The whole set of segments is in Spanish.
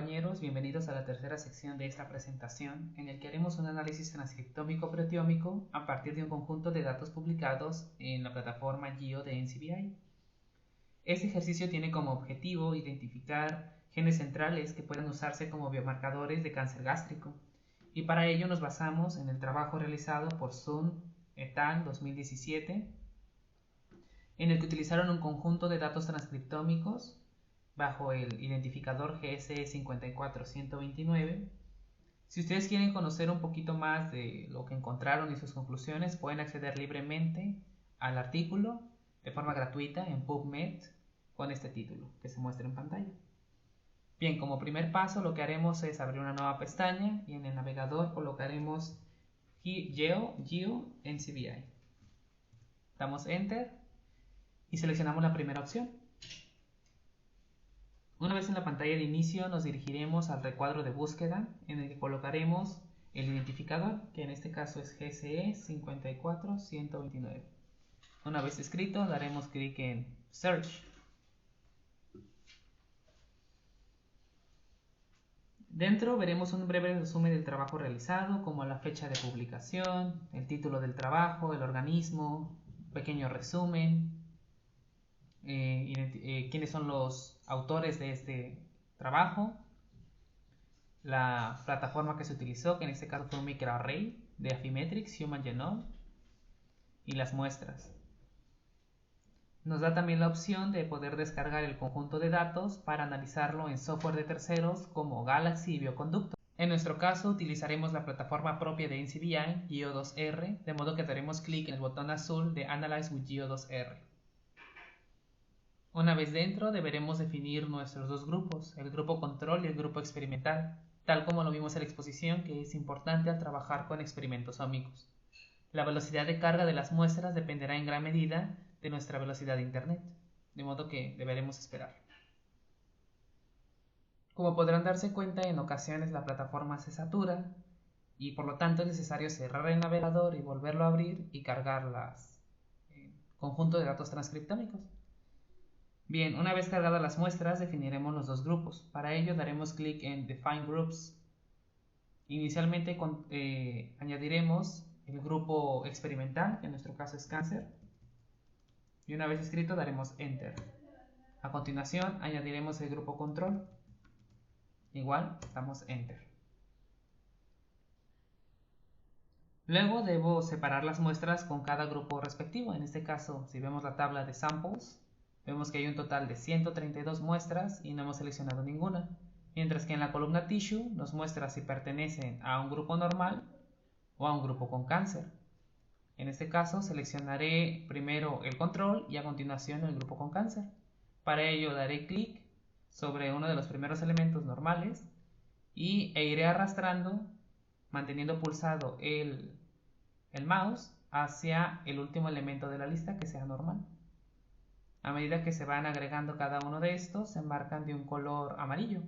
compañeros? Bienvenidos a la tercera sección de esta presentación, en el que haremos un análisis transcriptómico-proteómico a partir de un conjunto de datos publicados en la plataforma GIO de NCBI. Este ejercicio tiene como objetivo identificar genes centrales que puedan usarse como biomarcadores de cáncer gástrico, y para ello nos basamos en el trabajo realizado por Sun et al. 2017, en el que utilizaron un conjunto de datos transcriptómicos bajo el identificador GSE54129. Si ustedes quieren conocer un poquito más de lo que encontraron y sus conclusiones, pueden acceder libremente al artículo de forma gratuita en PubMed con este título que se muestra en pantalla. Bien, como primer paso lo que haremos es abrir una nueva pestaña y en el navegador colocaremos GIO NCBI. Damos Enter y seleccionamos la primera opción. Una vez en la pantalla de inicio nos dirigiremos al recuadro de búsqueda en el que colocaremos el identificador, que en este caso es GSE54129. Una vez escrito daremos clic en Search. Dentro veremos un breve resumen del trabajo realizado, como la fecha de publicación, el título del trabajo, el organismo, un pequeño resumen, quiénes son los autores de este trabajo, la plataforma que se utilizó, que en este caso fue un microarray de Affymetrix Human Genome, y las muestras. Nos da también la opción de poder descargar el conjunto de datos para analizarlo en software de terceros como Galaxy y Bioconducto. En nuestro caso utilizaremos la plataforma propia de NCBI, GIO2R, de modo que daremos clic en el botón azul de Analyze with GIO2R. Una vez dentro deberemos definir nuestros dos grupos, el grupo control y el grupo experimental, tal como lo vimos en la exposición, que es importante al trabajar con experimentos ómicos. La velocidad de carga de las muestras dependerá en gran medida de nuestra velocidad de internet, de modo que deberemos esperar. Como podrán darse cuenta, en ocasiones la plataforma se satura y por lo tanto es necesario cerrar el navegador y volverlo a abrir y cargar el conjunto de datos transcriptómicos. Bien, una vez cargadas las muestras definiremos los dos grupos. Para ello daremos clic en Define Groups. Inicialmente añadiremos el grupo experimental, que en nuestro caso es cáncer, y una vez escrito daremos Enter. A continuación añadiremos el grupo control, igual damos Enter. Luego debo separar las muestras con cada grupo respectivo. En este caso, si vemos la tabla de samples, vemos que hay un total de 132 muestras y no hemos seleccionado ninguna, mientras que en la columna Tissue nos muestra si pertenecen a un grupo normal o a un grupo con cáncer. En este caso seleccionaré primero el control y a continuación el grupo con cáncer. Para ello daré clic sobre uno de los primeros elementos normales e iré arrastrando, manteniendo pulsado el mouse hacia el último elemento de la lista que sea normal. A medida que se van agregando cada uno de estos, se enmarcan de un color amarillo.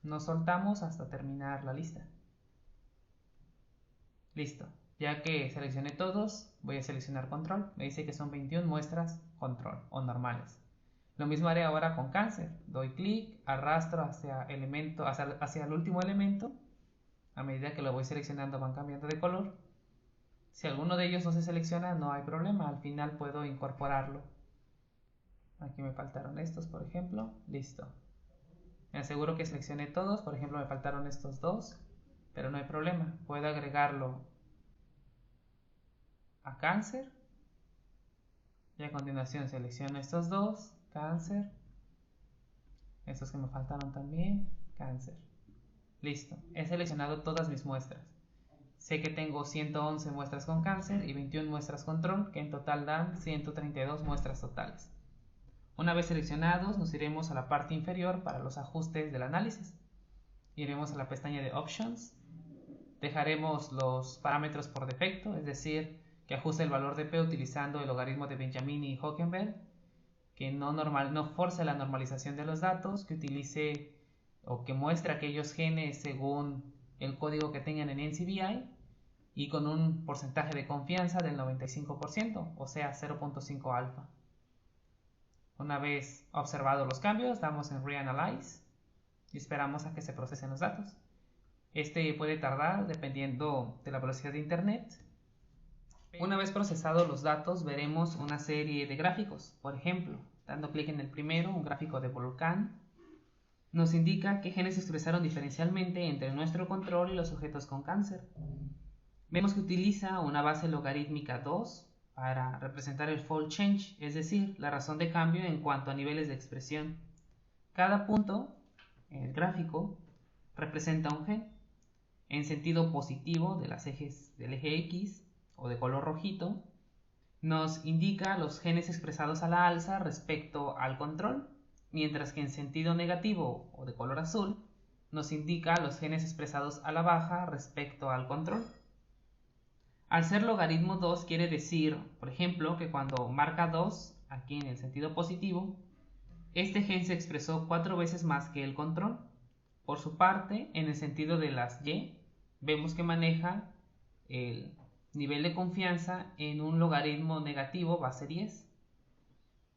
Nos soltamos hasta terminar la lista. Listo. Ya que seleccioné todos, voy a seleccionar control. Me dice que son 21 muestras control o normales. Lo mismo haré ahora con cáncer. Doy clic, arrastro hacia el último elemento. A medida que lo voy seleccionando van cambiando de color. Si alguno de ellos no se selecciona, no hay problema. Al final puedo incorporarlo. Aquí me faltaron estos, por ejemplo. Listo. Me aseguro que seleccioné todos. Por ejemplo, me faltaron estos dos, pero no hay problema. Puedo agregarlo a cáncer. Y a continuación selecciono estos dos, cáncer. Estos que me faltaron también, cáncer. Listo. He seleccionado todas mis muestras. Sé que tengo 111 muestras con cáncer y 21 muestras control, que en total dan 132 muestras totales. Una vez seleccionados, nos iremos a la parte inferior para los ajustes del análisis. Iremos a la pestaña de Options. Dejaremos los parámetros por defecto, es decir, que ajuste el valor de P utilizando el logaritmo de Benjamin y Hockenberg, que no force la normalización de los datos, que utilice o que muestre aquellos genes según el código que tengan en NCBI y con un porcentaje de confianza del 95%, o sea 0.5 alfa. Una vez observados los cambios, damos en Reanalyze y esperamos a que se procesen los datos. Este puede tardar dependiendo de la velocidad de internet. Una vez procesados los datos, veremos una serie de gráficos. Por ejemplo, dando clic en el primero, un gráfico de volcán, nos indica qué genes se expresaron diferencialmente entre nuestro control y los sujetos con cáncer. Vemos que utiliza una base logarítmica 2 para representar el fold change, es decir, la razón de cambio en cuanto a niveles de expresión. Cada punto en el gráfico representa un gen. En sentido positivo del eje X o de color rojito, nos indica los genes expresados a la alza respecto al control, mientras que en sentido negativo o de color azul, nos indica los genes expresados a la baja respecto al control. Al ser logaritmo 2 quiere decir, por ejemplo, que cuando marca 2, aquí en el sentido positivo, este gen se expresó 4 veces más que el control. Por su parte, en el sentido de las Y, vemos que maneja el nivel de confianza en un logaritmo negativo base 10.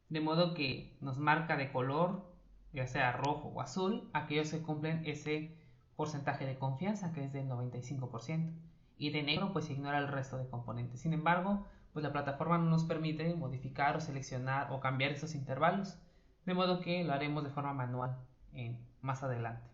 De modo que nos marca de color, ya sea rojo o azul, aquellos que cumplen ese porcentaje de confianza, que es del 95%. Y de negro pues ignora el resto de componentes. Sin embargo, pues la plataforma no nos permite modificar o seleccionar o cambiar esos intervalos, de modo que lo haremos de forma manual más adelante.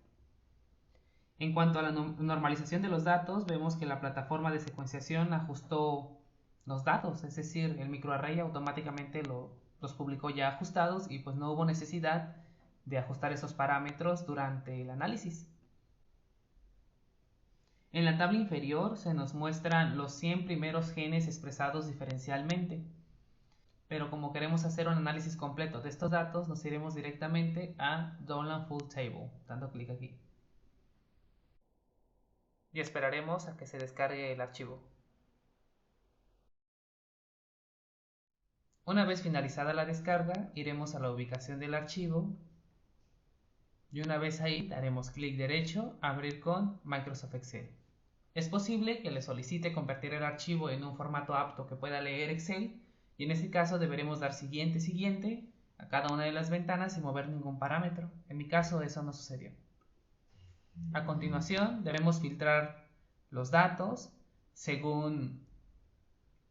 En cuanto a la normalización de los datos, vemos que la plataforma de secuenciación ajustó los datos, es decir, el microarray automáticamente los publicó ya ajustados y pues no hubo necesidad de ajustar esos parámetros durante el análisis. En la tabla inferior se nos muestran los 100 primeros genes expresados diferencialmente, pero como queremos hacer un análisis completo de estos datos, nos iremos directamente a Download Full Table, dando clic aquí. Y esperaremos a que se descargue el archivo. Una vez finalizada la descarga, iremos a la ubicación del archivo y una vez ahí daremos clic derecho, abrir con Microsoft Excel. Es posible que le solicite convertir el archivo en un formato apto que pueda leer Excel y en este caso deberemos dar siguiente a cada una de las ventanas sin mover ningún parámetro. En mi caso eso no sucedió. A continuación debemos filtrar los datos según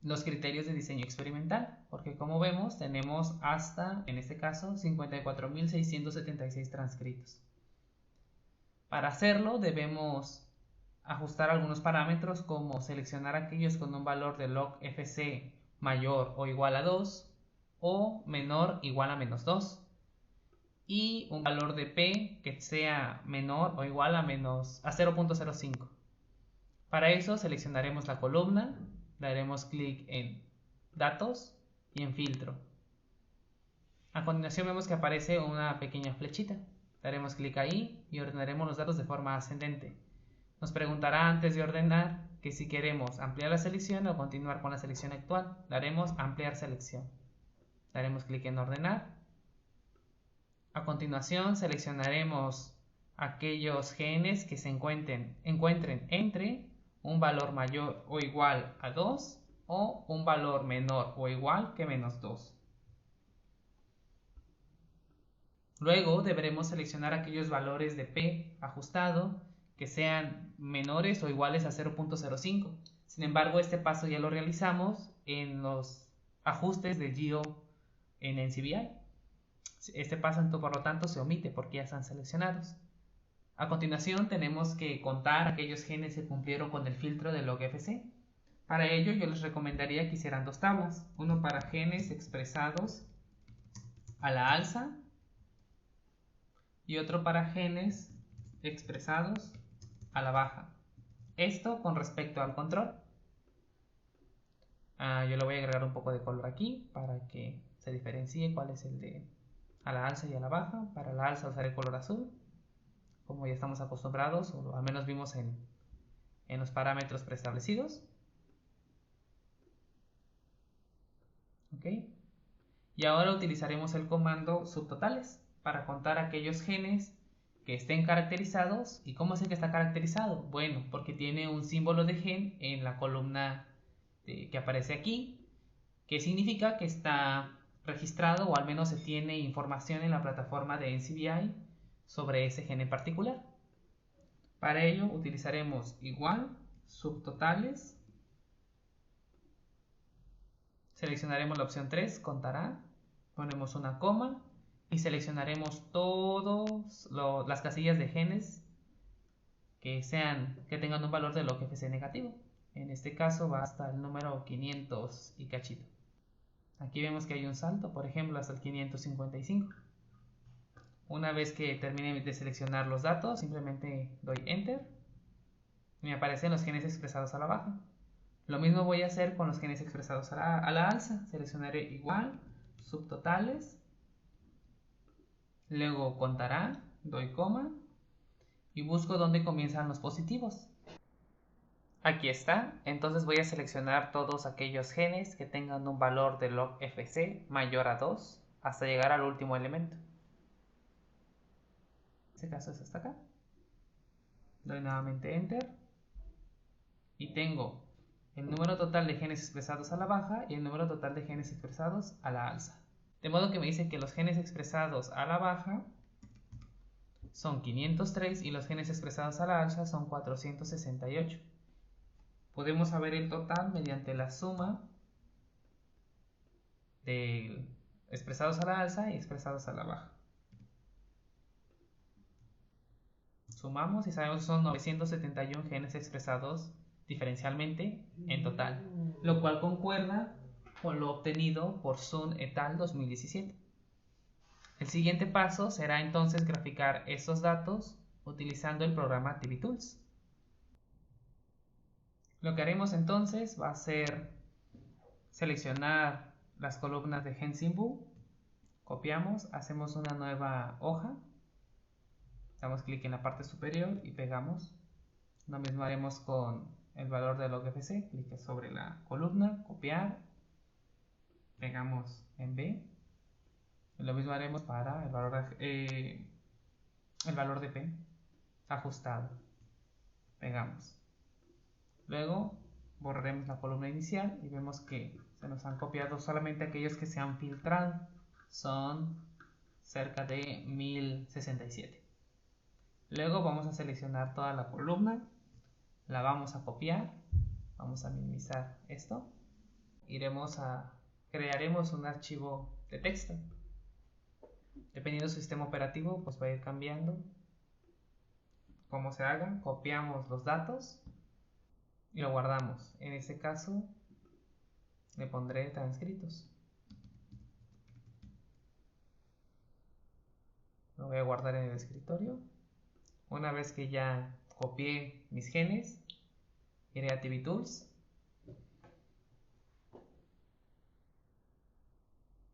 los criterios de diseño experimental, porque como vemos tenemos hasta, en este caso, 54.676 transcritos. Para hacerlo debemos ajustar algunos parámetros como seleccionar aquellos con un valor de log FC mayor o igual a 2 o menor o igual a menos 2 y un valor de P que sea menor o igual a 0.05. Para eso seleccionaremos la columna, daremos clic en datos y en filtro. A continuación vemos que aparece una pequeña flechita, daremos clic ahí y ordenaremos los datos de forma ascendente. Nos preguntará antes de ordenar que si queremos ampliar la selección o continuar con la selección actual. Daremos ampliar selección. Daremos clic en ordenar. A continuación seleccionaremos aquellos genes que se encuentren entre un valor mayor o igual a 2 o un valor menor o igual que menos 2. Luego deberemos seleccionar aquellos valores de P ajustado que sean menores o iguales a 0.05. Sin embargo, este paso ya lo realizamos en los ajustes de Geo en NCBI. Este paso, por lo tanto, se omite porque ya están seleccionados. A continuación, tenemos que contar aquellos genes que cumplieron con el filtro de logFC. Para ello, yo les recomendaría que hicieran dos tablas. Uno para genes expresados a la alza y otro para genes expresados a la baja. Esto con respecto al control. Yo le voy a agregar un poco de color aquí para que se diferencie cuál es el de a la alza y a la baja. Para la alza usaré el color azul, como ya estamos acostumbrados, o al menos vimos en los parámetros preestablecidos. ¿Ok? Y ahora utilizaremos el comando subtotales para contar aquellos genes que estén caracterizados. ¿Y cómo es el que está caracterizado? Bueno, porque tiene un símbolo de gen en la columna que aparece aquí, que significa que está registrado o al menos se tiene información en la plataforma de NCBI sobre ese gen en particular. Para ello utilizaremos igual, subtotales, seleccionaremos la opción 3, contará, ponemos una coma y seleccionaremos todas las casillas de genes que tengan un valor de log_fc negativo. En este caso va hasta el número 500 y cachito. Aquí vemos que hay un salto, por ejemplo, hasta el 555. Una vez que termine de seleccionar los datos, simplemente doy Enter y me aparecen los genes expresados a la baja. Lo mismo voy a hacer con los genes expresados a la alza. Seleccionaré igual, subtotales, luego contará, doy coma y busco dónde comienzan los positivos. Aquí está, entonces voy a seleccionar todos aquellos genes que tengan un valor de log_fc mayor a 2 hasta llegar al último elemento. En este caso es hasta acá. Doy nuevamente Enter y tengo el número total de genes expresados a la baja y el número total de genes expresados a la alza. De modo que me dice que los genes expresados a la baja son 503 y los genes expresados a la alza son 468. Podemos saber el total mediante la suma de expresados a la alza y expresados a la baja. Sumamos y sabemos que son 971 genes expresados diferencialmente en total, lo cual concuerda con lo obtenido por Sun et al. 2017. El siguiente paso será entonces graficar estos datos utilizando el programa TivyTools. Lo que haremos entonces va a ser seleccionar las columnas de GenSymBoo, copiamos, hacemos una nueva hoja, damos clic en la parte superior y pegamos. Lo mismo haremos con el valor de log_fc, clic sobre la columna, copiar, pegamos en B. Y lo mismo haremos para el valor de P ajustado, pegamos. Luego borraremos la columna inicial y vemos que se nos han copiado solamente aquellos que se han filtrado. Son cerca de 1067. Luego vamos a seleccionar toda la columna, la vamos a copiar, vamos a minimizar esto, crearemos un archivo de texto. Dependiendo del sistema operativo, pues va a ir cambiando cómo se haga. Copiamos los datos y lo guardamos. En este caso le pondré transcritos. Lo voy a guardar en el escritorio. Una vez que ya copié mis genes, iré a TivyTools.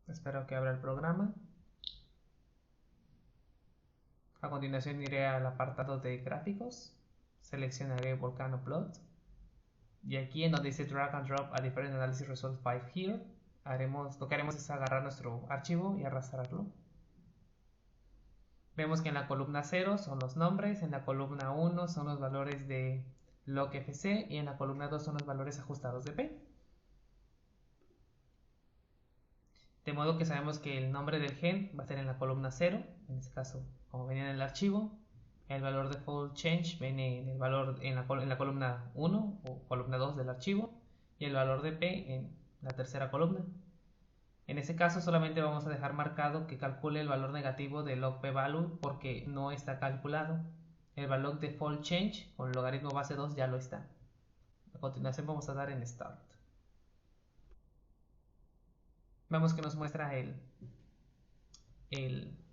Espero que abra el programa. A continuación iré al apartado de gráficos. Seleccionaré Volcano Plot. Y aquí en donde dice Drag and Drop a Different Analysis Result 5 Here, lo que haremos es agarrar nuestro archivo y arrastrarlo. Vemos que en la columna 0 son los nombres, en la columna 1 son los valores de log_fc y en la columna 2 son los valores ajustados de P. De modo que sabemos que el nombre del gen va a ser en la columna 0, en este caso como venía en el archivo. El valor de fold change viene en la columna 1 o columna 2 del archivo y el valor de P en la tercera columna. En este caso solamente vamos a dejar marcado que calcule el valor negativo de log_p_value porque no está calculado. El valor de fold change con el logaritmo base 2 ya lo está. A continuación vamos a dar en Start. Vemos que nos muestra el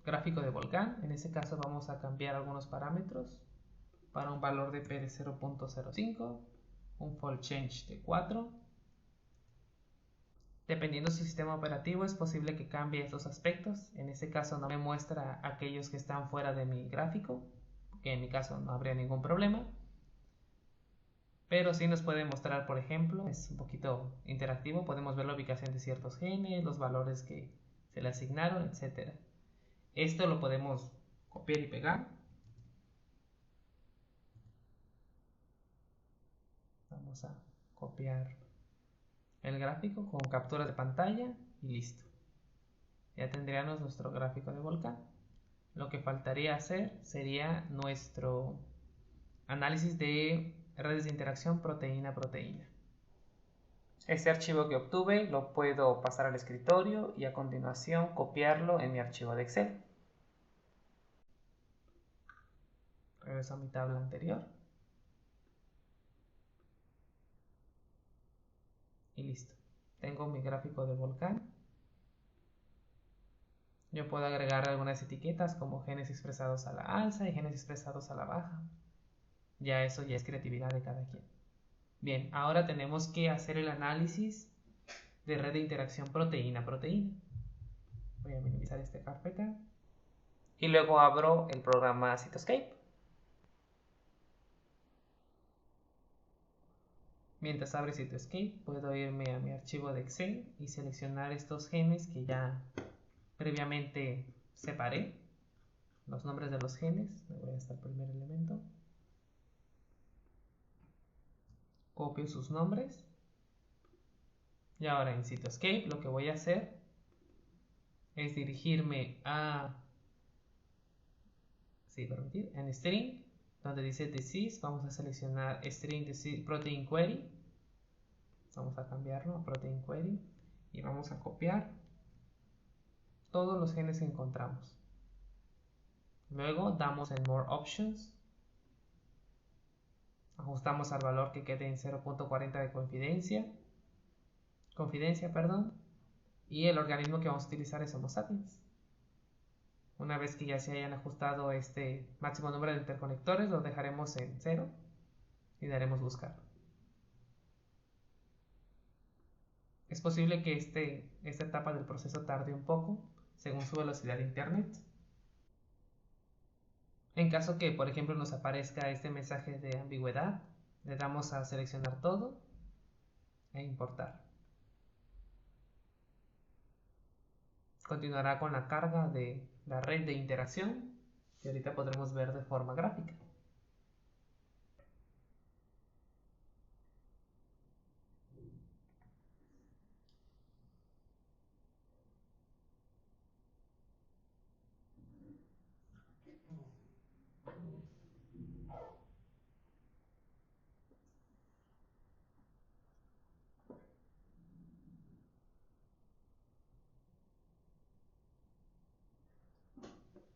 gráfico de volcán. En este caso vamos a cambiar algunos parámetros para un valor de P de 0.05, un fold change de 4. Dependiendo de su sistema operativo es posible que cambie estos aspectos. En este caso no me muestra aquellos que están fuera de mi gráfico, que en mi caso no habría ningún problema. Pero sí nos puede mostrar, por ejemplo, es un poquito interactivo, podemos ver la ubicación de ciertos genes, los valores que se le asignaron, etc. Esto lo podemos copiar y pegar. Vamos a copiar el gráfico con captura de pantalla y listo. Ya tendríamos nuestro gráfico de volcán. lo que faltaría hacer sería nuestro análisis de redes de interacción proteína-proteína. Este archivo que obtuve lo puedo pasar al escritorio y a continuación copiarlo en mi archivo de Excel. Regreso a mi tabla anterior. Y listo. Tengo mi gráfico de volcán. Yo puedo agregar algunas etiquetas como genes expresados a la alza y genes expresados a la baja. Ya eso ya es creatividad de cada quien. Bien, ahora tenemos que hacer el análisis de red de interacción proteína-proteína. Voy a minimizar esta carpeta. Y luego abro el programa Cytoscape. Mientras abre Cytoscape, puedo irme a mi archivo de Excel y seleccionar estos genes que ya previamente separé. Los nombres de los genes. Me voy hasta el primer elemento. Copio sus nombres. Y ahora en Cytoscape lo que voy a hacer es dirigirme a en string, donde dice disease, vamos a seleccionar string disease protein query. Vamos a cambiarlo a protein query y vamos a copiar todos los genes que encontramos. Luego damos en more options, ajustamos al valor que quede en 0.40 de confidencia, y el organismo que vamos a utilizar es Homo sapiens. Una vez que ya se hayan ajustado este máximo número de interconectores, lo dejaremos en 0 y daremos buscar. Es posible que esta etapa del proceso tarde un poco, según su velocidad de internet. En caso que, por ejemplo, nos aparezca este mensaje de ambigüedad, le damos a seleccionar todo e importar. Continuará con la carga de la red de interacción, que ahorita podremos ver de forma gráfica.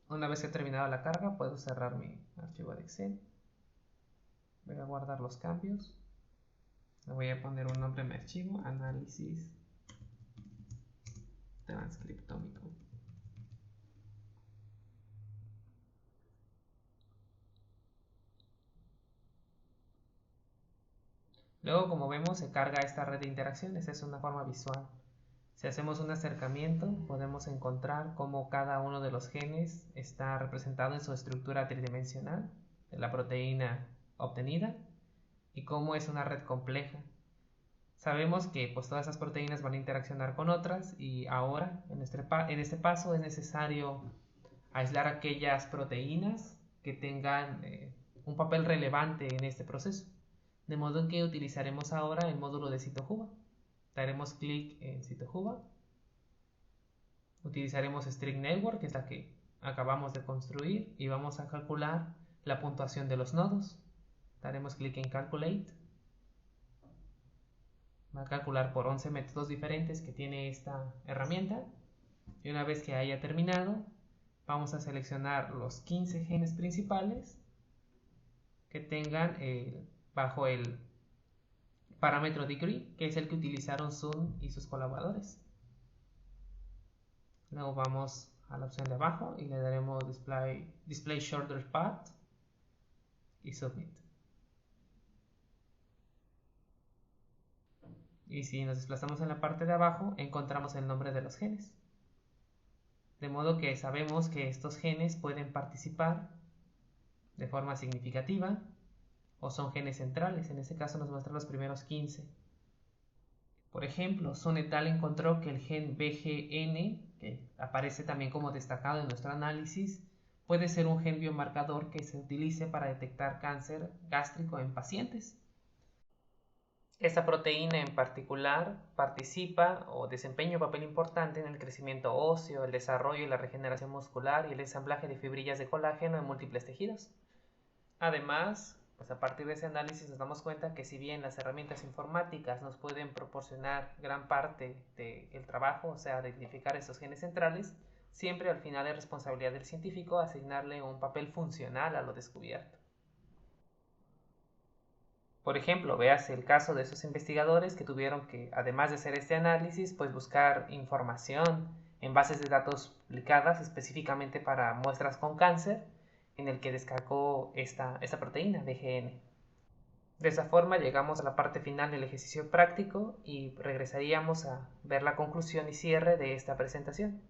Una vez que he terminado la carga, puedo cerrar mi archivo de Excel. Voy a guardar los cambios. Le voy a poner un nombre a mi archivo, análisis transcriptómico. Luego, como vemos, se carga esta red de interacciones. Es una forma visual. Si hacemos un acercamiento, podemos encontrar cómo cada uno de los genes está representado en su estructura tridimensional de la proteína obtenida y cómo es una red compleja. Sabemos que pues, todas esas proteínas van a interaccionar con otras y ahora en este paso es necesario aislar aquellas proteínas que tengan un papel relevante en este proceso. De modo que utilizaremos ahora el módulo de CytoJuva. Daremos clic en CytoJuva. Utilizaremos String Network, que es la que acabamos de construir, y vamos a calcular la puntuación de los nodos. Daremos clic en Calculate. Va a calcular por 11 métodos diferentes que tiene esta herramienta. Y una vez que haya terminado, vamos a seleccionar los 15 genes principales que tengan bajo el parámetro degree, que es el que utilizaron Sun y sus colaboradores. Luego vamos a la opción de abajo y le daremos Display Shorter Path y Submit. Y si nos desplazamos en la parte de abajo, encontramos el nombre de los genes. De modo que sabemos que estos genes pueden participar de forma significativa o son genes centrales. En este caso nos muestra los primeros 15. Por ejemplo, Sun et al. Encontró que el gen BGN, que aparece también como destacado en nuestro análisis, puede ser un gen biomarcador que se utilice para detectar cáncer gástrico en pacientes. Esta proteína en particular participa o desempeña un papel importante en el crecimiento óseo, el desarrollo y la regeneración muscular y el ensamblaje de fibrillas de colágeno en múltiples tejidos. Además, pues a partir de ese análisis nos damos cuenta que si bien las herramientas informáticas nos pueden proporcionar gran parte del trabajo, o sea, de identificar estos genes centrales, siempre al final es responsabilidad del científico asignarle un papel funcional a lo descubierto. Por ejemplo, veas el caso de esos investigadores que tuvieron que, además de hacer este análisis, pues buscar información en bases de datos publicadas específicamente para muestras con cáncer, en el que descargó esta proteína, BGN. De esa forma llegamos a la parte final del ejercicio práctico y regresaríamos a ver la conclusión y cierre de esta presentación.